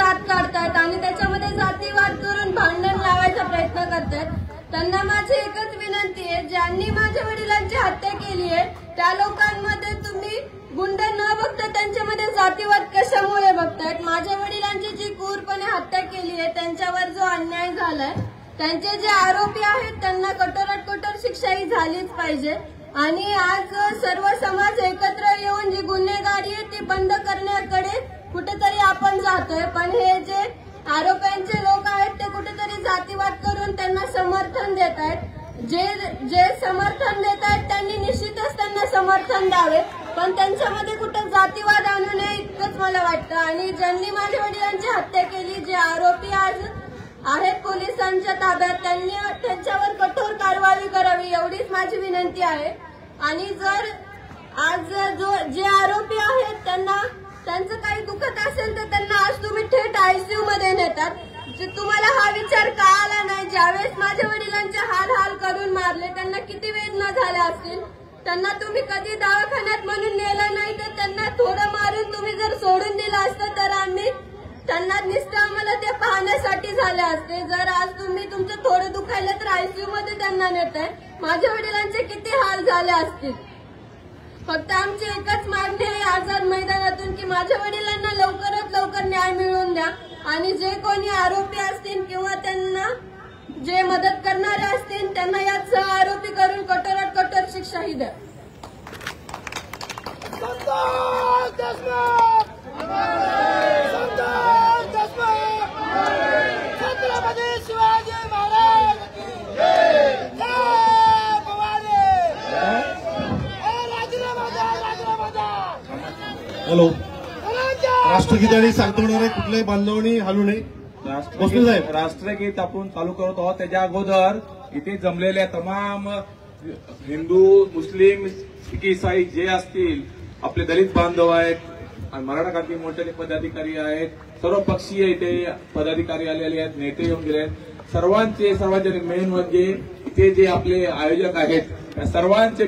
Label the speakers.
Speaker 1: दात काढतायत आणि त्याच्यामध्ये जातीवाद करून भांडण लावायचा प्रयत्न करतायत। त्यांना माझी एकच विनंती आहे, ज्यांनी माझ्या वडिलांची हत्या केली आहे त्या लोकांमध्ये तुम्ही गुंड न बघता त्यांच्यामध्ये जातीवाद कशामुळे बघतायत? माझ्या वडिलांची जी क्रूरपणे हत्या केली आहे त्यांच्यावर जो अन्याय झालाय, त्यांचे जे आरोपी आहेत त्यांना कठोरात कठोर शिक्षा ही झालीच पाहिजे। आणि आज सर्व समाज एकत्र येऊन जी गुन्हेगारी आहे ती बंद करण्याकडे कुठेतरी आपण जातोय, पण हे जे आरोपींचे लोक आहेत ते कुठेतरी जातीवाद करून त्यांना समर्थन देत आहेत। जे समर्थन देत आहेत त्यांनी निश्चितच त्यांना समर्थन द्यावे, पण त्यांच्यामध्ये कुठे जातीवाद आणू नये इतकंच मला वाटतं। आणि ज्यांनी माझ्या वडिलांची हत्या केली, जे आरोपी आज आहेत पोलिसांच्या ताब्यात, त्यांनी त्यांच्यावर कठोर कारवाई करावी एवढीच माझी विनंती आहे। आणि जर आज जे आरोपी आहेत त्यांचं काही दुखत असेल तर त्यांना आज तुम्ही थेट आयसीयू मध्ये नेतात। जे तुम्हाला हा विचार का आला नाही? ज्यावेळेस माझ्या वडिलांचे हाल करून मारले त्यांना किती वेदना झाल्या असतील, त्यांना तुम्ही कधी दवाखान्यात म्हणून नेलं नाही, तर त्यांना थोडं मारून तुम्ही जर सोडून दिलं असतं तर आम्ही त्यांना नुसतं आम्हाला ते पाहण्यासाठी झाले असते। जर आज तुम्ही तुमचं थोडं दुखायला तर आयसीयू मध्ये त्यांना नेताय, माझ्या वडिलांचे किती हाल झाले असतील। फक्त आमची एकच मागणी आहे आझाद मैदानातून की माझ्या वडिलांना लवकरात लवकर न्याय मिळवून द्या आणि जे कोणी आरोपी असतील किंवा त्यांना जे मदत करणारे असतील त्यांना यात सह आरोपी करून कठोरात कठोर शिक्षाही द्या।
Speaker 2: हॅलो, राष्ट्रगीताने सांगतो होणार आहे, कुठल्याही बांधवांनी हलू नये। भोसले साहेब,
Speaker 3: राष्ट्रगीत आपण चालू करत आहोत त्याच्या अगोदर इथे जमलेल्या तमाम हिंदू, मुस्लिम, सिख, इसाई जे असतील, आपले दलित बांधव आहेत, मराठा क्रांती मोर्चाचे पदाधिकारी आहेत, सर्व पक्षीय इथे पदाधिकारी आलेले आहेत, नेते येऊन गेले आहेत। सर्वांचे मेन म्हणजे इथे जे आपले आयोजक आहेत त्या सर्वांचे